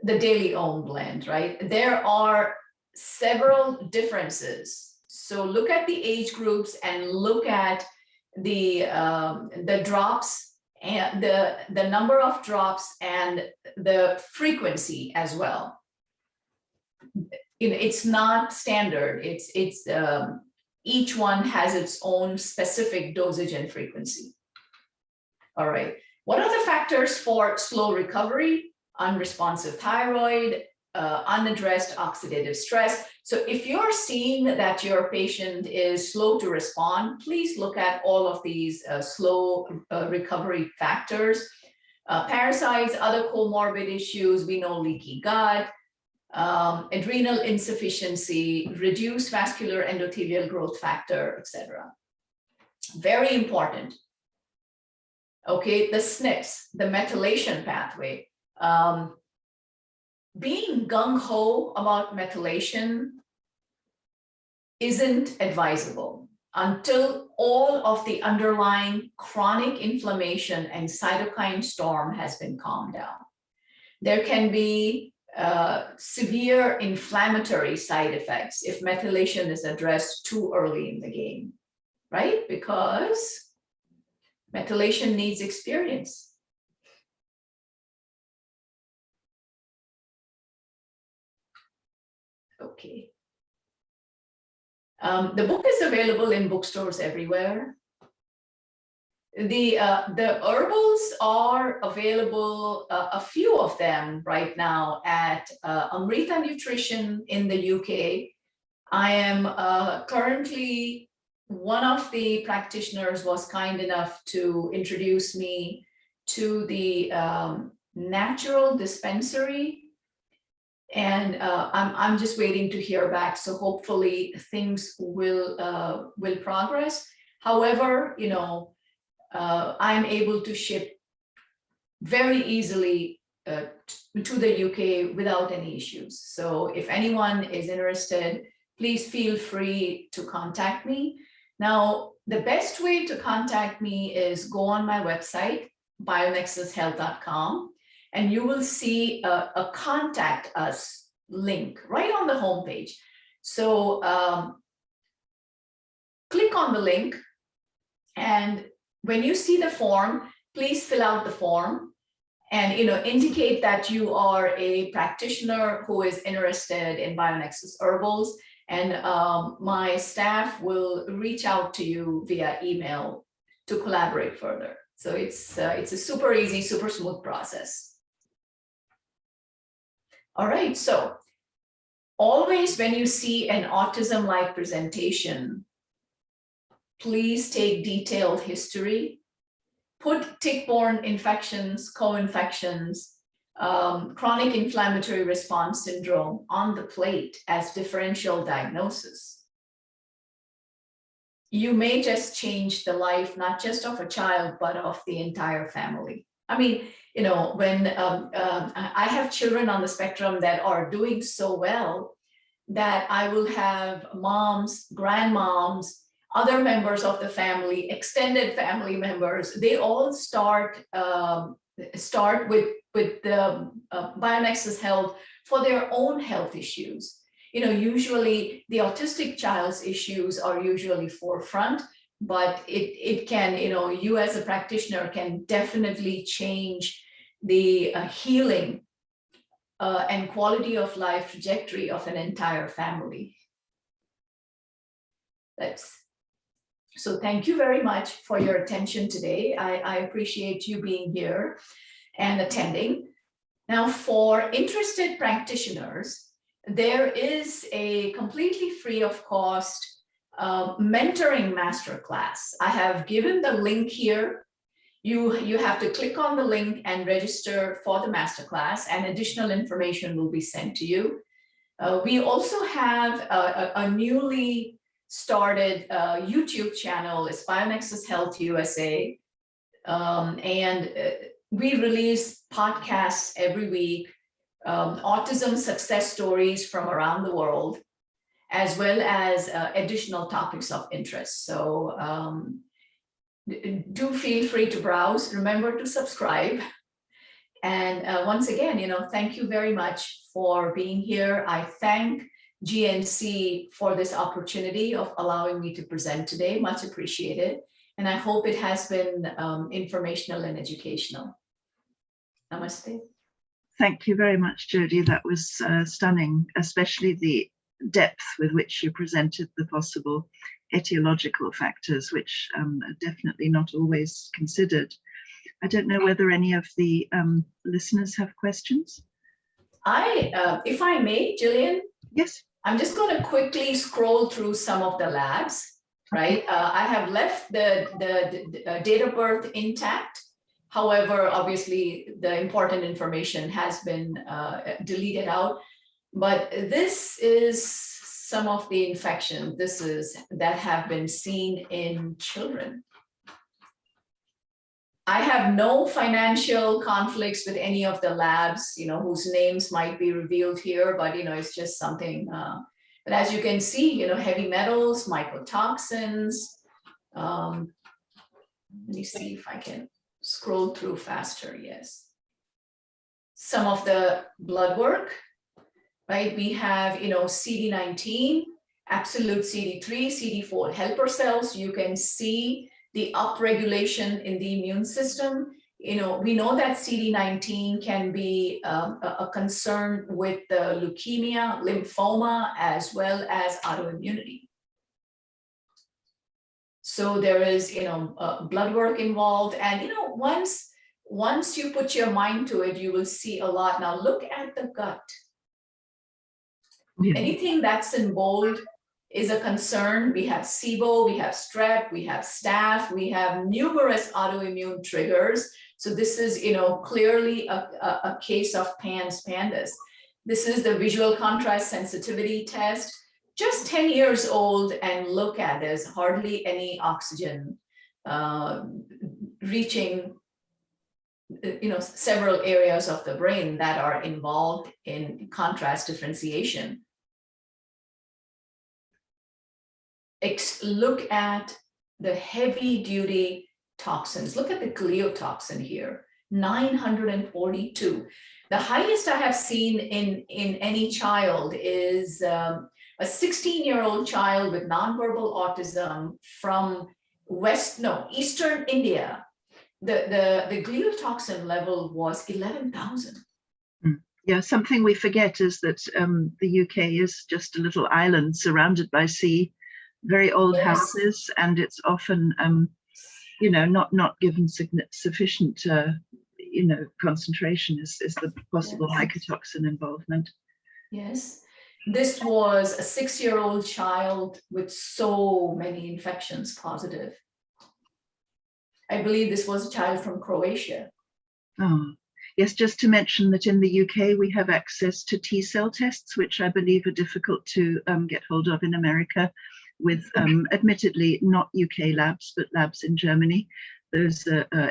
Speaker 3: the daily ohm blend, right? There are several differences. So look at the age groups and look at the drops and the number of drops and the frequency as well. It's not standard. It's each one has its own specific dosage and frequency. All right. What are the factors for slow recovery? Unresponsive thyroid, unaddressed oxidative stress. So if you're seeing that your patient is slow to respond, please look at all of these slow recovery factors. Parasites, other comorbid issues, we know leaky gut, adrenal insufficiency, reduced vascular endothelial growth factor, etc. Very important. Okay, the SNPs, the methylation pathway. Being gung-ho about methylation isn't advisable until all of the underlying chronic inflammation and cytokine storm has been calmed down. There can be severe inflammatory side effects if methylation is addressed too early in the game, right? Because methylation needs experience. Okay. The book is available in bookstores everywhere. The herbals are available, a few of them right now at Amrita Nutrition in the UK. I am currently, one of the practitioners was kind enough to introduce me to the Natural Dispensary. And I'm just waiting to hear back. So hopefully things will progress. However, you know, I'm able to ship very easily to the UK without any issues. So if anyone is interested, please feel free to contact me. Now, the best way to contact me is go on my website, bionexushealth.com. And you will see a contact us link right on the homepage. So click on the link, and when you see the form, please fill out the form and indicate that you are a practitioner who is interested in Bionexus herbals, and my staff will reach out to you via email to collaborate further. So it's a super easy, super smooth process. All right, so always when you see an autism-like presentation, please take detailed history, put tick-borne infections, co-infections, chronic inflammatory response syndrome on the plate as differential diagnosis. You may just change the life, not just of a child, but of the entire family. I mean, when I have children on the spectrum that are doing so well that I will have moms, grandmoms, other members of the family, extended family members, they all start with the Bionexus Health for their own health issues. Usually the autistic child's issues are usually forefront, but it can, you as a practitioner can definitely change the healing and quality of life trajectory of an entire family. So thank you very much for your attention today. I appreciate you being here and attending. Now, for interested practitioners, there is a completely free of cost mentoring masterclass. I have given the link here. You have to click on the link and register for the masterclass, and additional information will be sent to you. We also have a newly started YouTube channel. It's Bionexus Health USA, and we release podcasts every week, autism success stories from around the world, as well as additional topics of interest. So do feel free to browse. Remember to subscribe. And once again, thank you very much for being here. I thank GNC for this opportunity of allowing me to present today. Much appreciated. And I hope it has been informational and educational. Namaste.
Speaker 2: Thank you very much, Jodie. That was stunning, especially the depth with which you presented the possible etiological factors, which are definitely not always considered. I don't know whether any of the listeners have questions.
Speaker 3: If I may, Jillian?
Speaker 2: Yes.
Speaker 3: I'm just going to quickly scroll through some of the labs, right? I have left the date of birth intact. However, obviously, the important information has been deleted out. But this is some of the infections that have been seen in children. I have no financial conflicts with any of the labs, whose names might be revealed here, but it's just something. But as you can see, heavy metals, mycotoxins. Let me see if I can scroll through faster. Yes. Some of the blood work, right? We have, CD19, absolute CD3, CD4 helper cells. You can see the upregulation in the immune system. We know that CD19 can be a concern with the leukemia, lymphoma, as well as autoimmunity. So there is, blood work involved. And, once you put your mind to it, you will see a lot. Now look at the gut.
Speaker 2: Yeah.
Speaker 3: Anything that's in bold is a concern. We have SIBO, we have strep, we have staph, we have numerous autoimmune triggers. So this is, clearly a case of PANS-PANDAS. This is the visual contrast sensitivity test, just 10 years old, and look at there's hardly any oxygen reaching, several areas of the brain that are involved in contrast differentiation. Look at the heavy duty toxins. Look at the gliotoxin here, 942. The highest I have seen in any child is a 16-year-old child with nonverbal autism from Eastern India. The gliotoxin level was 11,000.
Speaker 2: Yeah, something we forget is that the UK is just a little island surrounded by sea, very old
Speaker 3: Yes.
Speaker 2: houses, and it's often, not given sufficient, concentration is the possible
Speaker 3: Yes.
Speaker 2: mycotoxin involvement.
Speaker 3: Yes. This was a 6-year-old child with so many infections positive. I believe this was a child from Croatia.
Speaker 2: Oh, yes, just to mention that in the UK, we have access to T-cell tests, which I believe are difficult to get hold of in America, with admittedly not UK labs, but labs in Germany. Those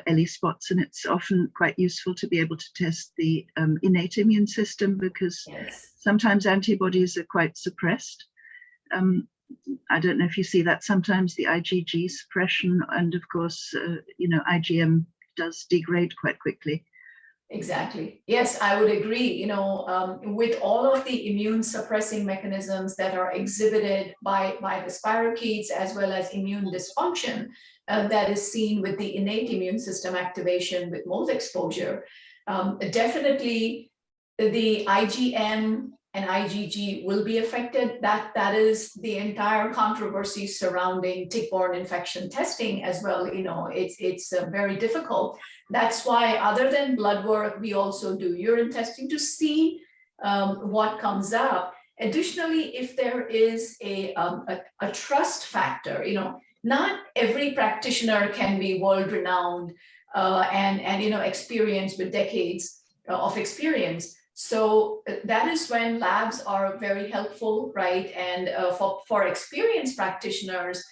Speaker 2: ELI spots, and it's often quite useful to be able to test the innate immune system, because
Speaker 3: Yes.
Speaker 2: sometimes antibodies are quite suppressed. I don't know if you see that sometimes, the IgG suppression, and of course, IgM does degrade quite quickly.
Speaker 3: Exactly. Yes, I would agree. With all of the immune suppressing mechanisms that are exhibited by the spirochetes, as well as immune dysfunction that is seen with the innate immune system activation with mold exposure, definitely the IgM and IgG will be affected. That is the entire controversy surrounding tick-borne infection testing as well. It's very difficult. That's why, other than blood work, we also do urine testing to see what comes up. Additionally, if there is a trust factor, not every practitioner can be world-renowned and experienced with decades of experience. So that is when labs are very helpful, right? And for experienced practitioners,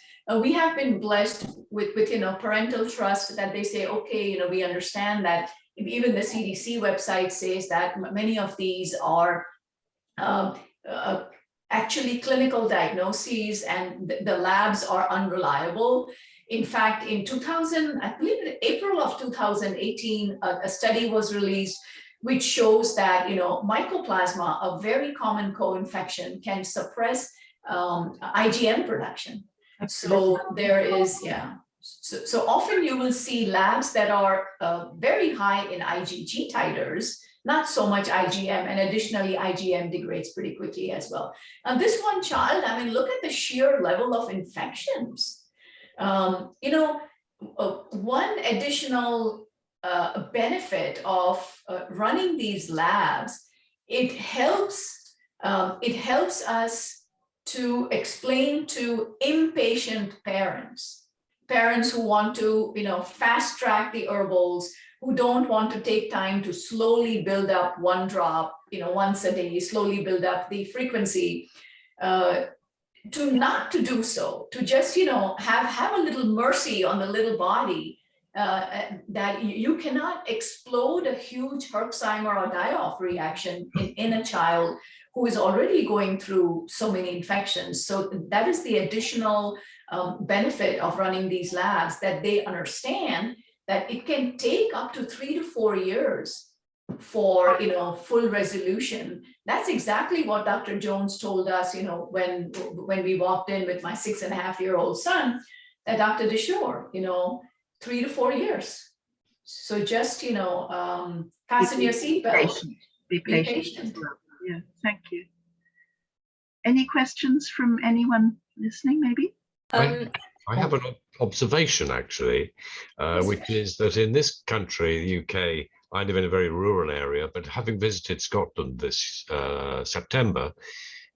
Speaker 3: we have been blessed with parental trust, that they say, okay, we understand that. Even the CDC website says that many of these are actually clinical diagnoses, and the labs are unreliable. In fact, in 2000, I believe in April of 2018, a study was released which shows that, mycoplasma, a very common co-infection, can suppress IgM production. So there is, So often you will see labs that are very high in IgG titers, not so much IgM, and additionally IgM degrades pretty quickly as well. Now this one child, I mean, look at the sheer level of infections. One additional benefit of running these labs, it helps us to explain to impatient parents who want to, fast track the herbals, who don't want to take time to slowly build up one drop, once a day, slowly build up the frequency, to not to do so, to just, have a little mercy on the little body, that you cannot explode a huge Herxheimer or die-off reaction in a child who is already going through so many infections. So that is the additional benefit of running these labs, that they understand that it can take up to 3 to 4 years for full resolution. That's exactly what Dr. Jones told us, when we walked in with my 6.5-year-old son, that Dr. Dashore, 3 to 4 years. So just fasten your seatbelt.
Speaker 2: Be patient. Yeah, thank you. Any questions from anyone listening, maybe?
Speaker 1: I have an observation, actually, which is that in this country, the UK, I live in a very rural area, but having visited Scotland this September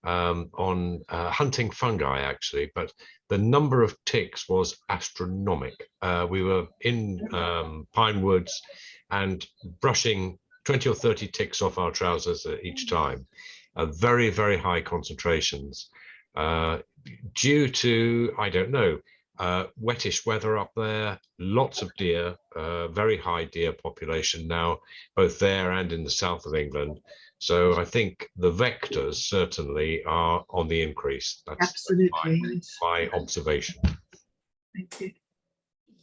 Speaker 1: on hunting fungi, actually, but the number of ticks was astronomical. We were in pine woods and brushing 20 or 30 ticks off our trousers each time, very, very high concentrations, due to, I don't know, wettish weather up there, lots of deer, very high deer population now, both there and in the south of England. So I think the vectors certainly are on the increase. That's
Speaker 2: absolutely
Speaker 1: my observation.
Speaker 2: Thank you.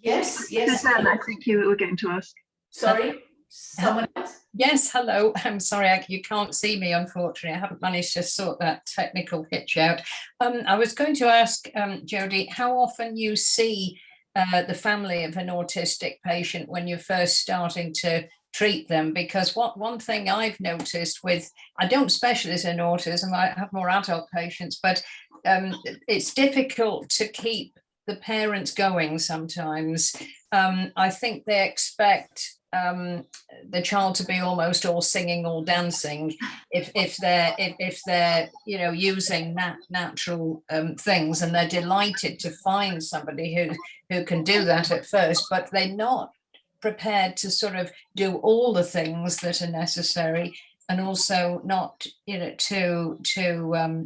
Speaker 3: Yes.
Speaker 2: Suzanne, I think you were going to ask.
Speaker 3: Sorry, someone else?
Speaker 4: Yes, hello. I'm sorry, you can't see me, unfortunately. I haven't managed to sort that technical hitch out. I was going to ask Jodie, how often you see the family of an autistic patient when you're first starting to treat them? Because one thing I've noticed I don't specialize in autism, I have more adult patients, but it's difficult to keep the parents going sometimes. I think they expect the child to be almost all singing, all dancing, if they're using natural things, and they're delighted to find somebody who can do that at first, but they're not prepared to sort of do all the things that are necessary, and also not to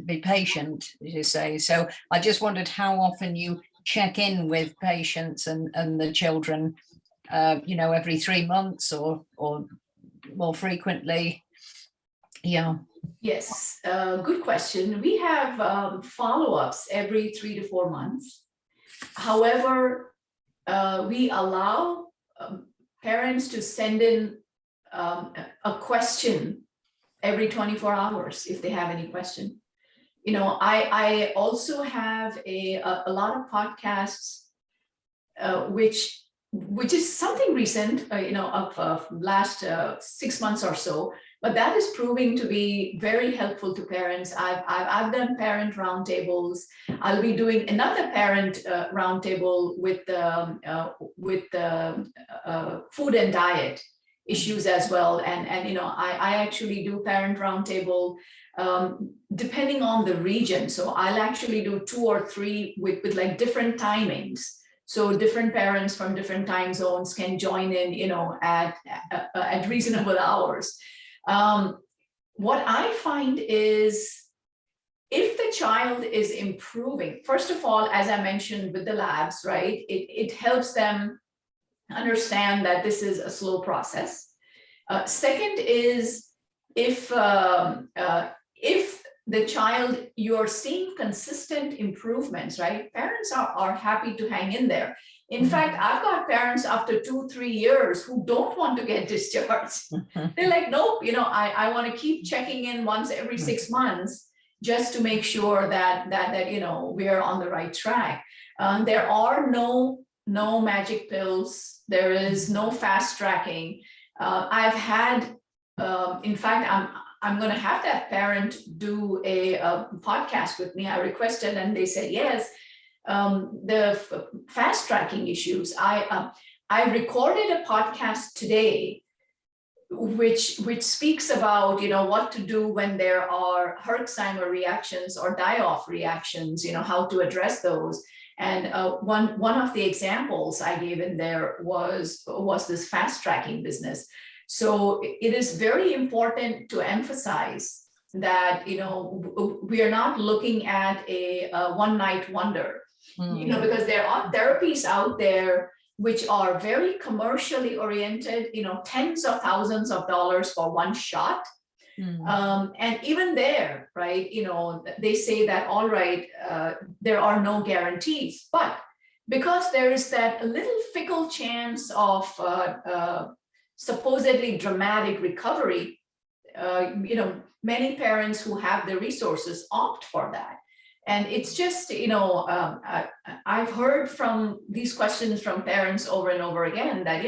Speaker 4: be patient, as you say. So I just wondered how often you check in with patients and the children, every 3 months or more frequently.
Speaker 3: Yes, good question. We have follow-ups every 3 to 4 months. However, we allow parents to send in a question every 24 hours if they have any question. I also have a lot of podcasts, which is something recent, of last 6 months or so, but that is proving to be very helpful to parents. I've done parent roundtables. I'll be doing another parent roundtable with food and diet issues as well. And I actually do parent roundtable depending on the region. So I'll actually do 2 or 3 with like different timings. So different parents from different time zones can join in, at reasonable hours. What I find is, if the child is improving, first of all, as I mentioned with the labs, right, it helps them understand that this is a slow process. Second is, if the child, you're seeing consistent improvements, right? Parents are happy to hang in there. In fact, I've got parents after 2-3 years who don't want to get discharged. They're like, nope, I want to keep checking in once every 6 months just to make sure that we're on the right track. There are no magic pills. There is no fast tracking. I've had, in fact, I'm going to have that parent do a podcast with me. I requested and they said yes. The fast tracking issues. I recorded a podcast today, which speaks about what to do when there are Herxheimer reactions or die-off reactions. How to address those. And one of the examples I gave in there was this fast tracking business. So it is very important to emphasize that we are not looking at a one-night wonder. Because there are therapies out there which are very commercially oriented, tens of thousands of dollars for one shot. And even there, right, they say that, all right, there are no guarantees, but because there is that little fickle chance of supposedly dramatic recovery, many parents who have the resources opt for that. And it's just, I've heard from these questions from parents over and over again that,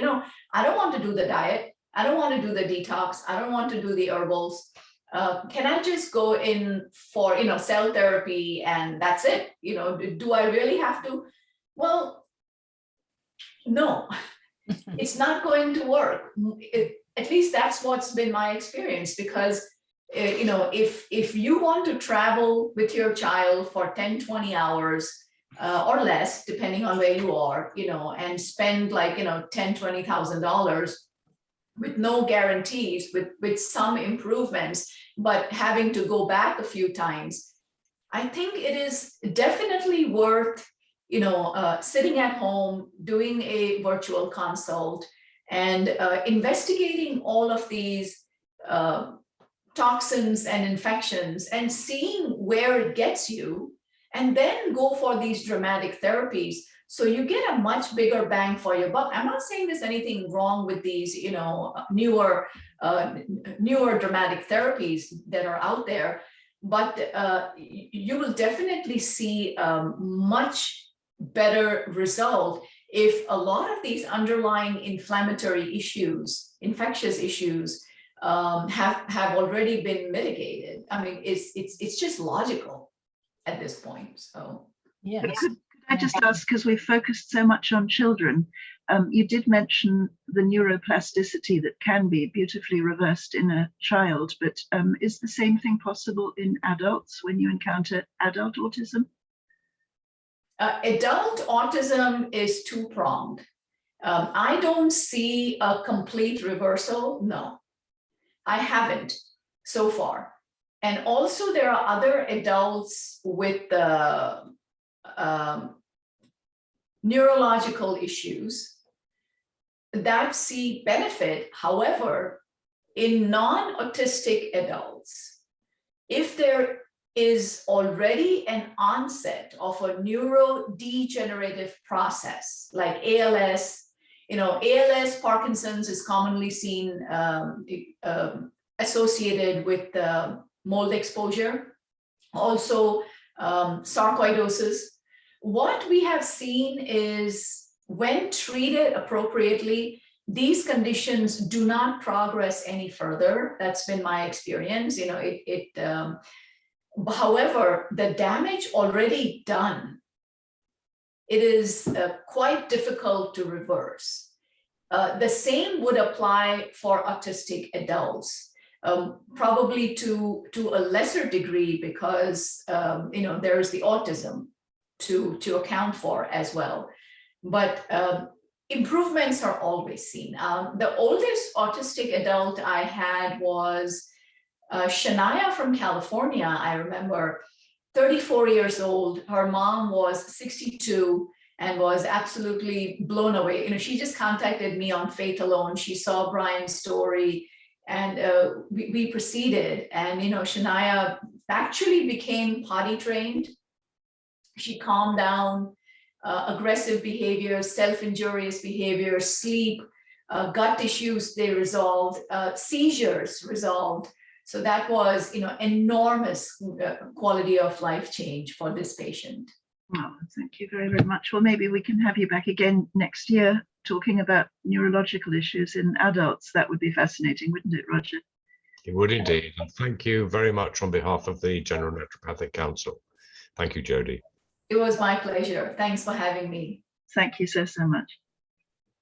Speaker 3: I don't want to do the diet. I don't want to do the detox. I don't want to do the herbals. Can I just go in for, cell therapy and that's it? Do I really have to? Well, no, it's not going to work. At least that's what's been my experience, because if you want to travel with your child for 10-20 hours or less, depending on where you are, and spend like $10,000-$20,000 with no guarantees, with some improvements, but having to go back a few times, I think it is definitely worth sitting at home, doing a virtual consult, and investigating all of these toxins and infections and seeing where it gets you, and then go for these dramatic therapies. So you get a much bigger bang for your buck. I'm not saying there's anything wrong with these, newer dramatic therapies that are out there, but you will definitely see a much better result if a lot of these underlying inflammatory issues, infectious issues, have already been mitigated. I mean, it's just logical at this point. So
Speaker 4: yes.
Speaker 2: Could I just ask, because we've focused so much on children, you did mention the neuroplasticity that can be beautifully reversed in a child, but is the same thing possible in adults when you encounter adult autism?
Speaker 3: Adult autism is two-pronged. I don't see a complete reversal. No, I haven't so far. And also there are other adults with neurological issues that see benefit. However, in non-autistic adults, if there is already an onset of a neurodegenerative process like ALS, ALS, Parkinson's is commonly seen associated with mold exposure, also sarcoidosis. What we have seen is when treated appropriately, these conditions do not progress any further. That's been my experience. However, the damage already done, it is quite difficult to reverse. The same would apply for autistic adults, probably to a lesser degree, because there's the autism to account for as well. But improvements are always seen. The oldest autistic adult I had was Shania from California. I remember 34 years old. Her mom was 62 and was absolutely blown away. She just contacted me on Fetal. She saw Brian's story, and we proceeded. And Shania actually became potty trained. She calmed down. aggressive behaviors, self-injurious behaviors, sleep, gut issues, they resolved, seizures resolved. So that was, enormous quality of life change for this patient.
Speaker 2: Oh, thank you very, very much. Well, maybe we can have you back again next year talking about neurological issues in adults. That would be fascinating, wouldn't it, Roger?
Speaker 1: It would indeed. And thank you very much on behalf of the General Naturopathic Council. Thank you, Jodie.
Speaker 3: It was my pleasure. Thanks for having me.
Speaker 2: Thank you so, so much.